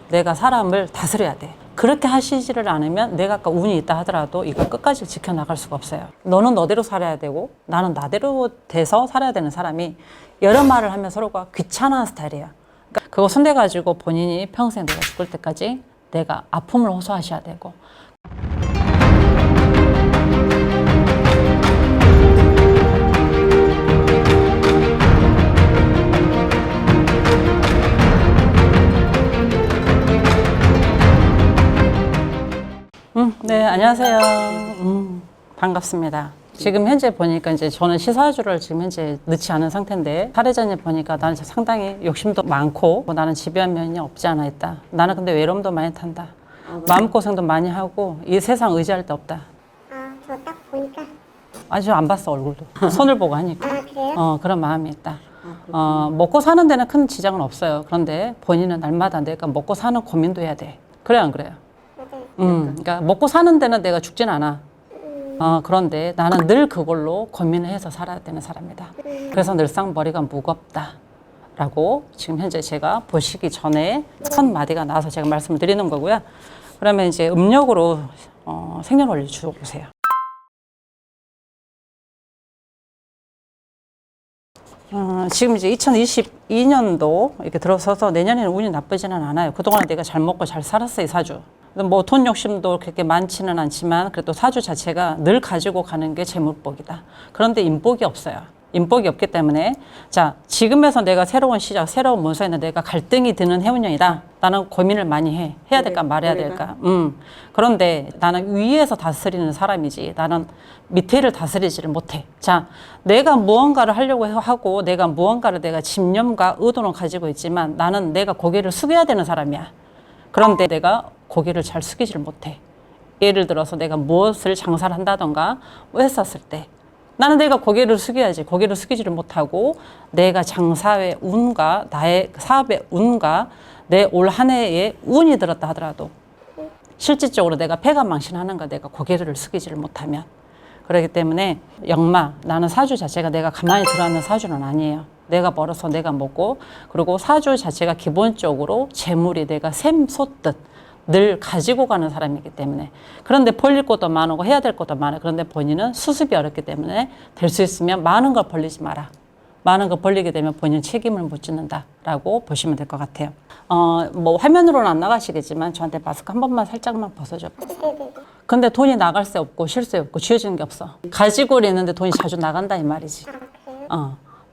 내가 사람을 다스려야 돼. 그렇게 하시지를 않으면 내가 아까 운이 있다 하더라도 이걸 끝까지 지켜나갈 수가 없어요. 너는 너대로 살아야 되고 나는 나대로 돼서 살아야 되는 사람이 여러 말을 하면 서로가 귀찮아하는 스타일이에요. 그러니까 그거 손대가지고 본인이 평생 내가 죽을 때까지 내가 아픔을 호소하셔야 되고. 네, 안녕하세요. 반갑습니다. 지금 현재 보니까 이제 저는 시사주를 지금 현재 넣지 않은 상태인데, 사례자님 보니까 나는 상당히 욕심도 많고 나는 집요한 면이 없지 않아 있다. 나는 근데 외로움도 많이 탄다. 마음고생도 많이 하고 이 세상 의지할 데 없다. 아, 저 딱 보니까. 아주 안 봤어, 얼굴도. 손을 보고 하니까. 아, 그래요? 그런 마음이 있다. 먹고 사는 데는 큰 지장은 없어요. 그런데 본인은 날마다 내가 먹고 사는 고민도 해야 돼. 그래, 안 그래요? 맞아요. 그러니까 먹고 사는 데는 내가 죽진 않아. 그런데 나는 늘 그걸로 고민을 해서 살아야 되는 사람이다. 그래서 늘상 머리가 무겁다. 라고 지금 현재 제가 보시기 전에 첫 마디가 나와서 제가 말씀을 드리는 거고요. 그러면 이제 음력으로 생년월일 주어보세요. 지금 이제 2022년도 이렇게 들어서서 내년에는 운이 나쁘지는 않아요. 그동안 내가 잘 먹고 잘 살았어요, 이 사주. 뭐 돈 욕심도 그렇게 많지는 않지만 그래도 사주 자체가 늘 가지고 가는 게 재물복이다. 그런데 인복이 없어요. 인복이 없기 때문에 자, 지금에서 내가 새로운 시작, 새로운 문서에는 내가 갈등이 드는 해운년이다. 나는 고민을 많이 해. 해야 될까 말해야 될까. 그런데 나는 위에서 다스리는 사람이지 나는 밑에를 다스리지를 못해. 자, 내가 무언가를 하려고 하고 내가 무언가를 내가 집념과 의도는 가지고 있지만 나는 내가 고개를 숙여야 되는 사람이야. 그런데 내가 고개를 잘 숙이지를 못해. 예를 들어서 내가 무엇을 장사를 한다던가 뭐 했었을 때 나는 내가 고개를 숙여야지. 고개를 숙이지를 못하고 내가 장사의 운과 나의 사업의 운과 내 올 한 해에 운이 들었다 하더라도 실질적으로 내가 패가 망신하는가 내가 고개를 숙이지를 못하면 그렇기 때문에 역마 나는 사주 자체가 내가 가만히 들어앉는 사주는 아니에요. 내가 벌어서 내가 먹고 그리고 사주 자체가 기본적으로 재물이 내가 샘솟듯 늘 가지고 가는 사람이기 때문에 그런데 벌릴 것도 많고 해야 될 것도 많아요. 그런데 본인은 수습이 어렵기 때문에 될 수 있으면 많은 걸 벌리지 마라. 많은 걸 벌리게 되면 본인 책임을 못 짓는다라고 보시면 될 것 같아요. 뭐 화면으로는 안 나가시겠지만 저한테 마스크 한 번만 살짝만 벗어줘. 근데 돈이 나갈 새 없고 쉴 새 없고 쥐어지는 게 없어. 가지고 있는데 돈이 자주 나간다 이 말이지.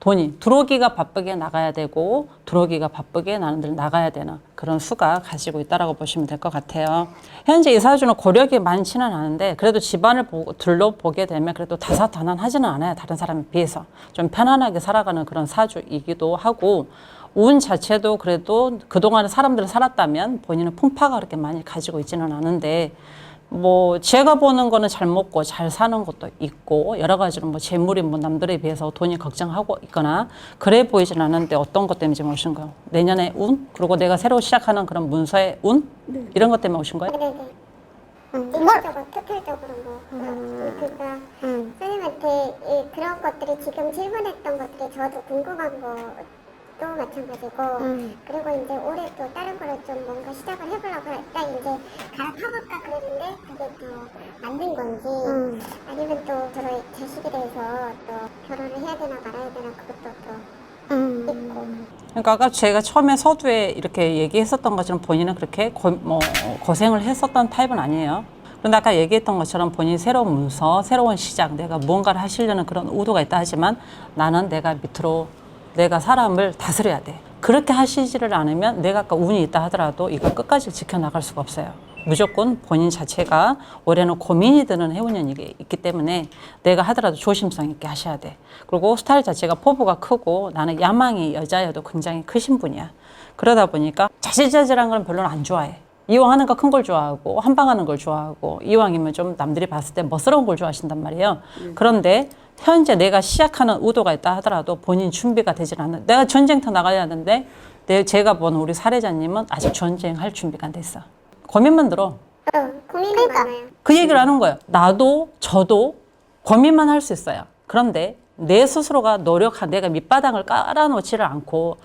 돈이 들어오기가 바쁘게 나가야 되고 들어오기가 바쁘게 나는 나가야 되는 그런 수가 가지고 있다라고 보시면 될 것 같아요. 현재 이 사주는 고력이 많지는 않은데 그래도 집안을 둘러보게 되면 그래도 다사다난하지는 않아요. 다른 사람에 비해서 좀 편안하게 살아가는 그런 사주이기도 하고 운 자체도 그래도 그동안에 사람들을 살았다면 본인은 풍파가 그렇게 많이 가지고 있지는 않은데 뭐 제가 보는 거는 잘 먹고 잘 사는 것도 있고 여러 가지로 뭐 재물이 뭐 남들에 비해서 돈이 걱정하고 있거나 그래 보이진 않는데 어떤 것 때문에 지금 오신 거예요? 내년의 운? 그리고 내가 새로 시작하는 그런 문서의 운? 이런 것 때문에 오신 거예요? 네네. 인격적으로, 토탈적으로 뭐. 그러니까 선생님한테 그런 것들이 지금 질문했던 것들이 저도 궁금한 또 마찬가지고 그리고 이제 올해 또 다른 거를 좀 뭔가 시작을 해보려고 딱 이제 갈아타볼까 그랬는데 그게 또 안 된 건지 아니면 또 저의 자식에 대해서 또 결혼을 해야 되나 말아야 되나 그것도 또 있고 그러니까 아까 제가 처음에 서두에 이렇게 얘기했었던 것처럼 본인은 그렇게 고생을 했었던 타입은 아니에요. 그런데 아까 얘기했던 것처럼 본인이 새로운 문서, 새로운 시작, 내가 무언가를 하시려는 그런 의도가 있다 하지만 나는 내가 밑으로 내가 사람을 다스려야 돼. 그렇게 하시지를 않으면 내가 아까 운이 있다 하더라도 이걸 끝까지 지켜나갈 수가 없어요. 무조건 본인 자체가 올해는 고민이 드는 해운년이 있기 때문에 내가 하더라도 조심성 있게 하셔야 돼. 그리고 스타일 자체가 포부가 크고 나는 야망이 여자여도 굉장히 크신 분이야. 그러다 보니까 자질자질한 건 별로 안 좋아해. 이왕 하는 거 큰 걸 좋아하고 한방 하는 걸 좋아하고 이왕이면 좀 남들이 봤을 때 멋스러운 걸 좋아하신단 말이에요. 그런데 현재 내가 시작하는 의도가 있다 하더라도 본인 준비가 되질 않는 내가 전쟁터 나가야 하는데 제가 본 우리 사례자님은 아직 전쟁할 준비가 안 됐어. 고민만 들어. 고민이 많아요. 그 얘기를 하는 거예요. 나도 저도 고민만 할 수 있어요. 그런데 내 스스로가 내가 밑바닥을 깔아놓지를 않고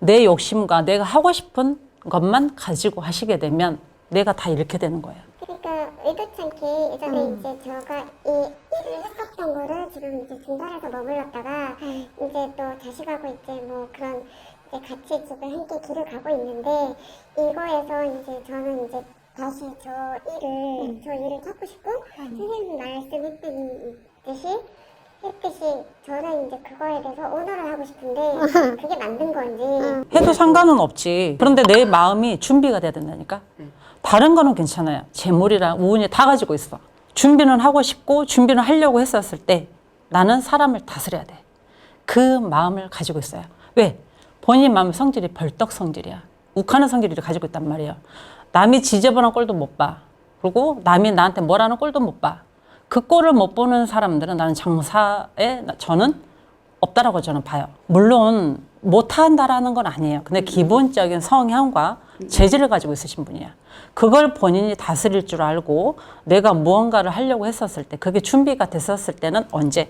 내 욕심과 내가 하고 싶은 것만 가지고 하시게 되면 내가 다 잃게 되는 거예요. 그러니까 의도치 않게 예전에 이제 제가 이 일을 했었던 거를 지금 이제 중단해서 머물렀다가 이제 또 자식하고 이제 뭐 그런 이제 같이 지금 함께 길을 가고 있는데 이거에서 이제 저는 이제 다시 저 일을 찾고 싶고 선생님이 말씀했듯이 저는 이제 그거에 대해서 오너를 하고 싶은데 그게 맞는 건지 해도 상관은 없지. 그런데 내 마음이 준비가 돼야 된다니까. 다른 거는 괜찮아요. 재물이랑 우운이 다 가지고 있어. 준비는 하고 싶고 준비는 하려고 했었을 때 나는 사람을 다스려야 돼. 그 마음을 가지고 있어요. 왜? 본인 마음 성질이 벌떡 성질이야. 욱하는 성질을 가지고 있단 말이에요. 남이 지저분한 꼴도 못 봐. 그리고 남이 나한테 뭐라는 꼴도 못 봐. 그 꼴을 못 보는 사람들은 나는 장사에 저는 없다라고 저는 봐요. 물론 못한다라는 건 아니에요. 근데 기본적인 성향과 재질을 가지고 있으신 분이야. 그걸 본인이 다스릴 줄 알고 내가 무언가를 하려고 했었을 때 그게 준비가 됐었을 때는 언제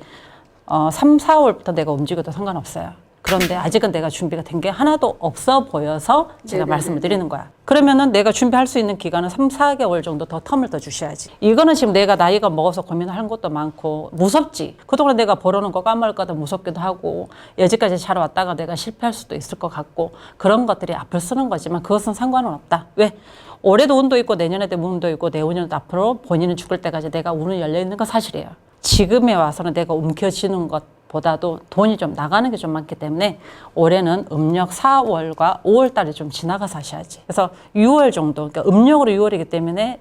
3, 4월부터 내가 움직여도 상관없어요. 그런데 아직은 내가 준비가 된 게 하나도 없어 보여서 제가 말씀을 드리는 거야. 그러면은 내가 준비할 수 있는 기간은 3, 4개월 정도 더 텀을 더 주셔야지. 이거는 지금 내가 나이가 먹어서 고민하는 것도 많고 무섭지. 그동안 내가 벌어놓은 거 까먹을까 봐 무섭기도 하고 여기까지 잘 왔다가 내가 실패할 수도 있을 것 같고 그런 것들이 앞을 쓰는 거지만 그것은 상관은 없다. 왜? 올해도 운도 있고 내년에도 운도 있고 내후년에도 앞으로 본인은 죽을 때까지 내가 운이 열려 있는 건 사실이에요. 지금에 와서는 내가 움켜쥐는 것보다도 돈이 좀 나가는 게 좀 많기 때문에 올해는 음력 4월과 5월 달에 좀 지나가서 하셔야지. 그래서 6월 정도, 그러니까 음력으로 6월이기 때문에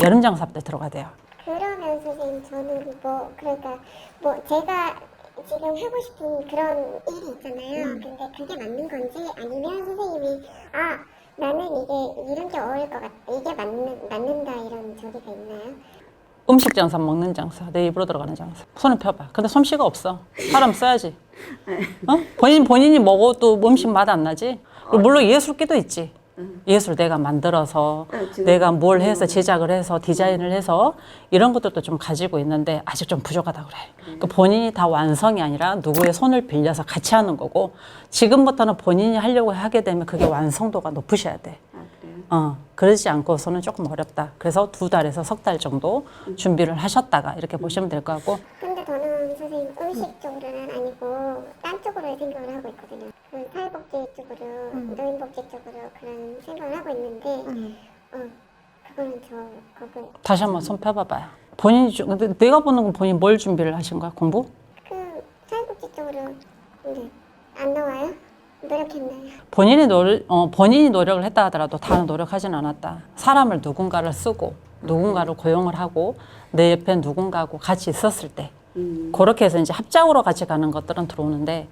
여름 장사 때 들어가야 돼요. 그러면 선생님 저는 뭐 그러니까 뭐 제가 지금 하고 싶은 그런 일이 있잖아요. 근데 그게 맞는 건지 아니면 선생님이 나는 이게 이런 게 어울릴 것 같다. 이게 맞는다 이런 저기가 있나요? 음식 장사, 먹는 장사, 내 입으로 들어가는 장사. 손을 펴봐. 근데 솜씨가 없어. 사람 써야지. 본인이 먹어도 음식 맛 안 나지? 물론 예술기도 있지. 예술 내가 만들어서 내가 뭘 해서 제작을 해서 디자인을 해서 이런 것들도 좀 가지고 있는데 아직 좀 부족하다 그래. 그러니까 본인이 다 완성이 아니라 누구의 손을 빌려서 같이 하는 거고 지금부터는 본인이 하려고 하게 되면 그게 완성도가 높으셔야 돼. 그러지 않고서는 조금 어렵다. 그래서 2달에서 석 달 정도 준비를 하셨다가 이렇게 보시면 될 것 같고. 근데 저는 선생님 음식 쪽으로는 아니고 딴 쪽으로 생각을 하고 있거든요. 그 사회복지 쪽으로, 노인복지 쪽으로 그런 생각을 하고 있는데 그거는 그걸 다시 한번 손 펴봐봐요. 근데 내가 보는 건 본인 뭘 준비를 하신 거야? 공부? 그 사회복지 쪽으로 안 나와요? 노력했나요? 본인이 노력을 했다 하더라도 다는 노력하진 않았다. 사람을 누군가를 쓰고 누군가를 고용을 하고 내 옆에 누군가하고 같이 있었을 때 그렇게 해서 이제 합작으로 같이 가는 것들은 들어오는데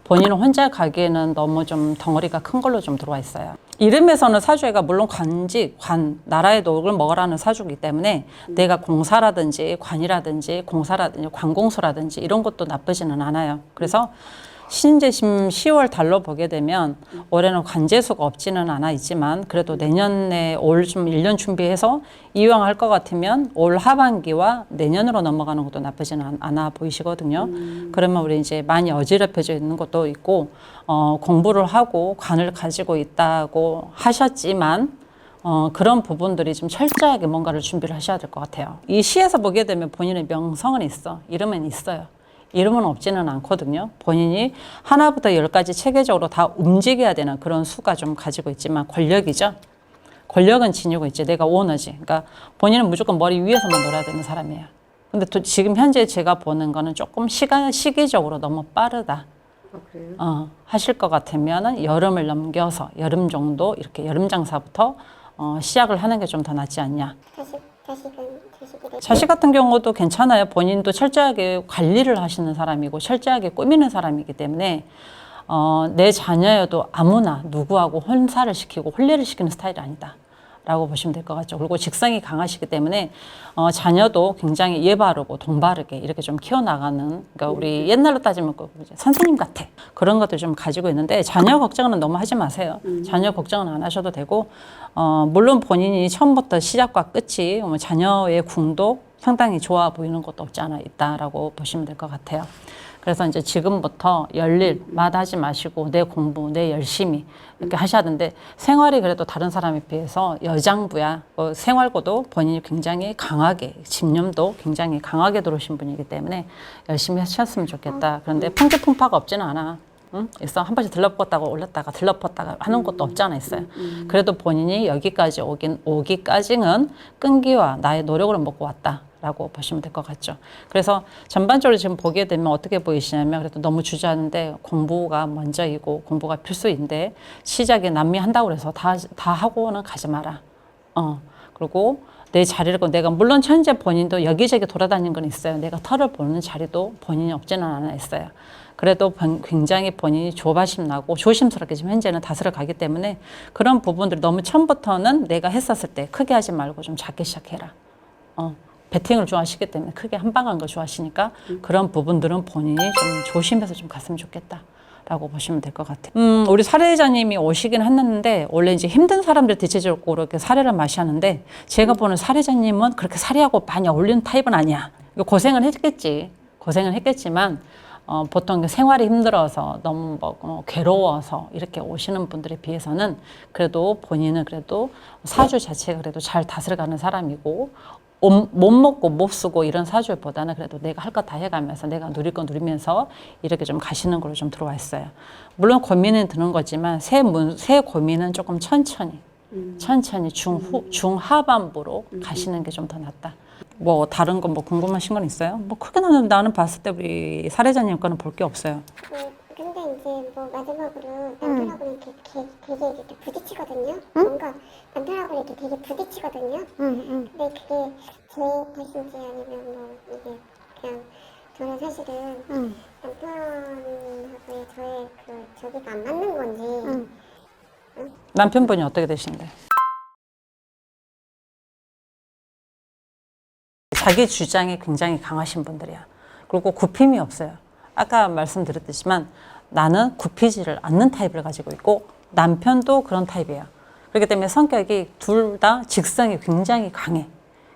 본인은 혼자 가기에는 너무 좀 덩어리가 큰 걸로 좀 들어와 있어요. 이름에서는 사주애가 물론 나라의 녹을 먹으라는 사주이기 때문에 내가 공사라든지 관이라든지 공사라든지 관공서라든지 이런 것도 나쁘지는 않아요. 그래서 신재심 10월 달로 보게 되면 올해는 관재수가 없지는 않아 있지만 그래도 내년에 올 좀 1년 준비해서 이왕 할 것 같으면 올 하반기와 내년으로 넘어가는 것도 나쁘지는 않아 보이시거든요. 그러면 우리 이제 많이 어지럽혀져 있는 것도 있고 공부를 하고 관을 가지고 있다고 하셨지만 그런 부분들이 좀 철저하게 뭔가를 준비를 하셔야 될 것 같아요. 이 시에서 보게 되면 본인의 명성은 있어. 이름은 있어요. 이름은 없지는 않거든요. 본인이 하나부터 10까지 체계적으로 다 움직여야 되는 그런 수가 좀 가지고 있지만 권력이죠. 권력은 지니고 있지. 내가 오너지. 그러니까 본인은 무조건 머리 위에서만 놀아야 되는 사람이에요. 근데 또 지금 현재 제가 보는 거는 조금 시기적으로 너무 빠르다. 그래요? 하실 것 같으면은 여름을 넘겨서 여름 정도 이렇게 여름 장사부터 시작을 하는 게 좀 더 낫지 않냐. 자식 같은 경우도 괜찮아요. 본인도 철저하게 관리를 하시는 사람이고 철저하게 꾸미는 사람이기 때문에 내 자녀여도 아무나 누구하고 혼사를 시키고 혼례를 시키는 스타일이 아니다 라고 보시면 될 것 같죠. 그리고 직성이 강하시기 때문에 자녀도 굉장히 예바르고 동바르게 이렇게 좀 키워나가는, 그러니까 우리 옛날로 따지면 선생님 같아. 그런 것들 좀 가지고 있는데 자녀 걱정은 너무 하지 마세요. 자녀 걱정은 안 하셔도 되고 물론 본인이 처음부터 시작과 끝이 자녀의 궁도 상당히 좋아 보이는 것도 없지 않아 있다라고 보시면 될 것 같아요. 그래서 이제 지금부터 열일 마다하지 마시고 내 공부, 내 열심히 이렇게 하셔야 되는데 생활이 그래도 다른 사람에 비해서 여장부야. 생활고도 본인이 굉장히 강하게 집념도 굉장히 강하게 들어오신 분이기 때문에 열심히 하셨으면 좋겠다. 그런데 풍지풍파가 없지는 않아. 응? 있어. 한 번씩 들러붙다가 올랐다가 들러붙다가 하는 것도 없지 않아 있어요. 그래도 본인이 여기까지 오기까지는 끈기와 나의 노력으로 먹고 왔다라고 보시면 될 것 같죠. 그래서 전반적으로 지금 보게 되면 어떻게 보이시냐면 그래도 너무 주저하는데 공부가 먼저이고 공부가 필수인데 시작에 남미한다고 해서 다 하고는 가지 마라. 그리고 내 자리를 내가 물론 현재 본인도 여기저기 돌아다니는 건 있어요. 내가 털을 보는 자리도 본인이 없지는 않아 있어요. 그래도 굉장히 본인이 조바심 나고 조심스럽게 지금 현재는 다스려 가기 때문에 그런 부분들이 너무 처음부터는 내가 했었을 때 크게 하지 말고 좀 작게 시작해라. 배팅을 좋아하시기 때문에 크게 한 방 한 걸 좋아하시니까 그런 부분들은 본인이 좀 조심해서 좀 갔으면 좋겠다. 라고 보시면 될 것 같아요. 우리 사례자님이 오시긴 했는데 원래 이제 힘든 사람들 대체적으로 이렇게 사례를 마시하는데 제가 보는 사례자님은 그렇게 사례하고 많이 어울리는 타입은 아니야. 고생을 했겠지. 고생을 했겠지만 보통 생활이 힘들어서 너무 괴로워서 이렇게 오시는 분들에 비해서는 그래도 본인은 그래도 사주 자체가 그래도 잘 다스려가는 사람이고 못 먹고 못 쓰고 이런 사주보다는 그래도 내가 할 거 다 해가면서 내가 누릴 거 누리면서 이렇게 좀 가시는 걸로 좀 들어와 있어요. 물론 고민은 드는 거지만 새 고민은 조금 천천히 중하반부로 가시는 게 좀 더 낫다. 뭐 다른 거 뭐 궁금하신 건 있어요? 뭐 크게 나는 봤을 때 우리 사례자님 거는 볼 게 없어요. 근데 이제 뭐 마지막으로 남편하고 이렇게 되게 이렇게 부딪히거든요. 뭔가 남편하고 이렇게 되게 부딪히거든요. 근데 그게 제 탓인지 아니면 뭐 이게 그냥 저는 사실은 남편하고의 저의 저기가 안 맞는 건지. 남편분이 어떻게 되신데? 자기 주장이 굉장히 강하신 분들이야. 그리고 굽힘이 없어요. 아까 말씀드렸듯이만 나는 굽히지를 않는 타입을 가지고 있고 남편도 그런 타입이에요. 그렇기 때문에 성격이 둘 다 직성이 굉장히 강해.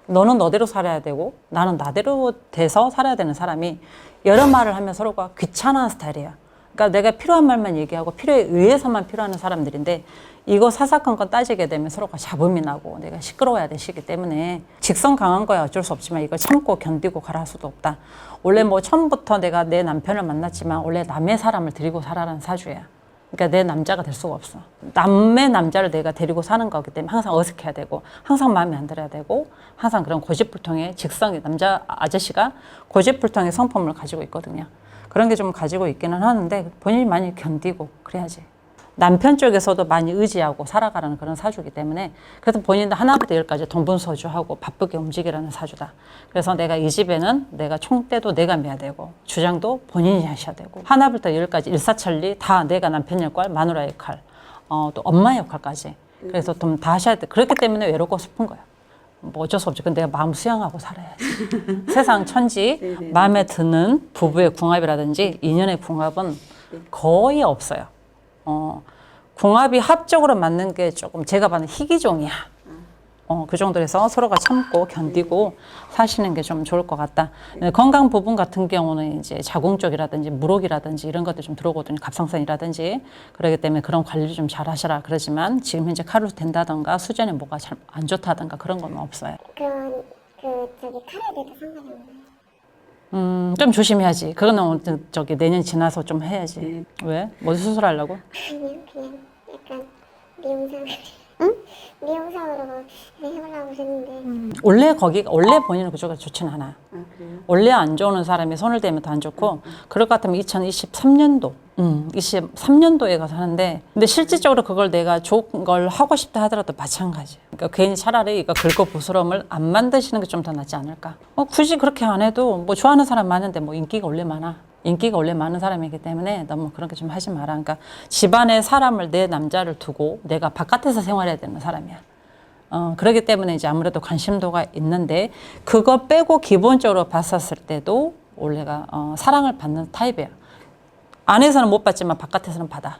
너는 너대로 살아야 되고 나는 나대로 돼서 살아야 되는 사람이 여러 말을 하면 서로가 귀찮아하는 스타일이에요. 그러니까 내가 필요한 말만 얘기하고 필요에 의해서만 필요하는 사람들인데 이거 사사건건 따지게 되면 서로가 잡음이 나고 내가 시끄러워야 되시기 때문에 직성 강한 거야 어쩔 수 없지만 이걸 참고 견디고 가라 할 수도 없다. 원래 뭐 처음부터 내가 내 남편을 만났지만 원래 남의 사람을 데리고 살아라는 사주야. 그러니까 내 남자가 될 수가 없어. 남의 남자를 내가 데리고 사는 거기 때문에 항상 어색해야 되고 항상 마음에 안 들어야 되고 항상 그런 고집불통의 직성의 남자 아저씨가 고집불통의 성품을 가지고 있거든요. 그런 게 좀 가지고 있기는 하는데 본인이 많이 견디고 그래야지. 남편 쪽에서도 많이 의지하고 살아가라는 그런 사주이기 때문에 그래서 본인도 하나부터 열까지 동분서주하고 바쁘게 움직이라는 사주다. 그래서 내가 이 집에는 내가 총대도 내가 매야 되고 주장도 본인이 하셔야 되고 하나부터 열까지 일사천리 다 내가 남편 역할, 마누라 역할, 또 엄마 역할까지 그래서 좀 다 하셔야 돼. 그렇기 때문에 외롭고 싶은 거야. 뭐 어쩔 수 없죠. 근데 내가 마음 수양하고 살아야지. 세상 천지 마음에 드는 부부의 궁합이라든지 인연의 궁합은 거의 없어요. 궁합이 합적으로 맞는 게 조금 제가 봐는 희귀종이야. 그 정도로 해서 서로가 참고 견디고 사시는 게 좀 좋을 것 같다. 건강 부분 같은 경우는 이제 자궁 쪽이라든지 무록이라든지 이런 것들 좀 들어오거든요. 갑상선이라든지. 그렇기 때문에 그런 관리 좀 잘 하셔라. 그러지만 지금 현재 칼로 된다던가 수전에 뭐가 잘 안 좋다던가 그런 건 없어요. 그런 저기 칼에 대해서 상관이 없나요? 좀 조심해야지. 그거는 저기 내년 지나서 좀 해야지. 왜? 뭐 수술하려고? 아니요, 그냥 약간 미용상. 미용상으로 해보려고 했는데. 원래 본인은 그쪽이 좋진 않아. 원래 안 좋은 사람이 손을 대면 더 안 좋고, 그럴 것 같으면 2023년도, 23년도에 가서 하는데, 근데 실질적으로 그걸 내가 좋은 걸 하고 싶다 하더라도 마찬가지. 그러니까 괜히 차라리 이거 긁고 부스럼을 안 만드시는 게 좀 더 낫지 않을까. 굳이 그렇게 안 해도 뭐 좋아하는 사람 많은데 뭐 인기가 원래 많아. 인기가 원래 많은 사람이기 때문에 너무 그런 게 좀 하지 마라. 그러니까 집안에 사람을 내 남자를 두고 내가 바깥에서 생활해야 되는 사람이야. 그렇기 때문에 이제 아무래도 관심도가 있는데 그거 빼고 기본적으로 봤었을 때도 원래가 사랑을 받는 타입이에요. 안에서는 못 받지만 바깥에서는 받아.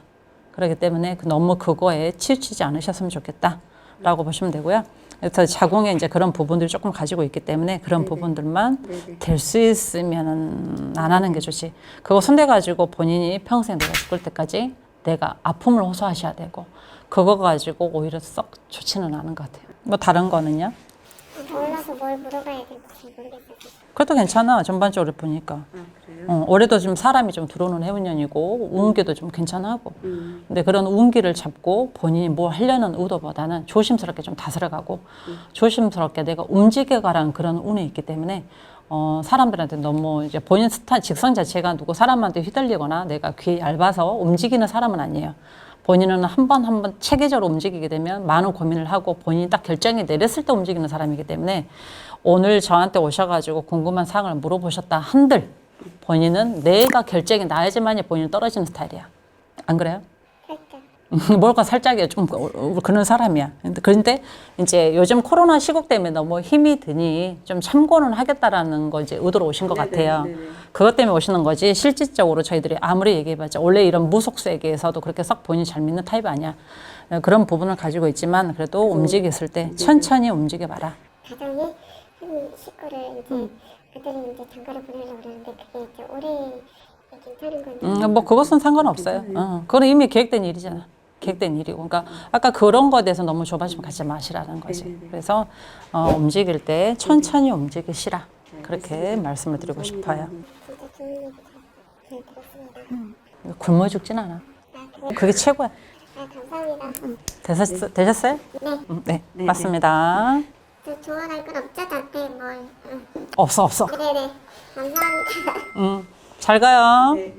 그렇기 때문에 너무 그거에 치우치지 않으셨으면 좋겠다라고 보시면 되고요. 그래서 자궁에 이제 그런 부분들이 조금 가지고 있기 때문에 그런 네네. 부분들만 네네. 될 수 있으면 안 하는 게 좋지. 그거 손대가지고 본인이 평생 내가 죽을 때까지 내가 아픔을 호소하셔야 되고 그거 가지고 오히려 썩 좋지는 않은 것 같아요. 뭐 다른 거는요? 몰라서 뭘 물어봐야 될지 잘 모르겠어요. 그래도 괜찮아. 전반적으로 보니까. 아, 그래요? 올해도 좀 사람이 좀 들어오는 해운년이고 운기도 좀 괜찮하고. 근데 그런 운기를 잡고 본인이 뭘 하려는 의도보다는 조심스럽게 좀 다스려가고 조심스럽게 내가 움직여가라는 그런 운이 있기 때문에 사람들한테 너무 이제 본인 스타 직성 자체가 누구 사람한테 휘둘리거나 내가 귀에 얇아서 움직이는 사람은 아니에요. 본인은 한 번 체계적으로 움직이게 되면 많은 고민을 하고 본인이 딱 결정이 내렸을 때 움직이는 사람이기 때문에 오늘 저한테 오셔가지고 궁금한 사항을 물어보셨다 한들 본인은 내가 결정이 나야지만이 본인은 떨어지는 스타일이야. 안 그래요? 살짝. 뭘까 살짝이야. 좀 그런 사람이야. 그런데 이제 요즘 코로나 시국 때문에 너무 힘이 드니 좀 참고는 하겠다라는 거 이제 의도로 오신 것 네네, 같아요. 네네. 그것 때문에 오시는 거지 실질적으로 저희들이 아무리 얘기해봤자 원래 이런 무속 세계에서도 그렇게 썩 본인이 잘 믿는 타입이 아니야. 그런 부분을 가지고 있지만 그래도 움직였을 때 천천히 움직여봐라. 가정에 한 식구를 이제 아들이 이제 장가를 보내려고 그러는데 그게 이제 올해 괜찮은 건지. 뭐 그것은 상관없어요. 그건 이미 계획된 일이잖아. 계획된 일이고. 그러니까 아까 그런 거에 대해서 너무 조바심 갖지 마시라는 거지. 그래서 움직일 때 천천히 움직이시라. 그렇게 말씀을 드리고 싶어요. 진짜 좋은 얘기 잘 들었습니다. 굶어 죽진 않아. 아, 그래요? 그게 최고야. 아, 감사합니다. 되셨어요? 네. 네, 맞습니다. 저 조언할 건 없죠? 저한테 뭘. 없어. 네네. 감사합니다. 잘 가요. 네.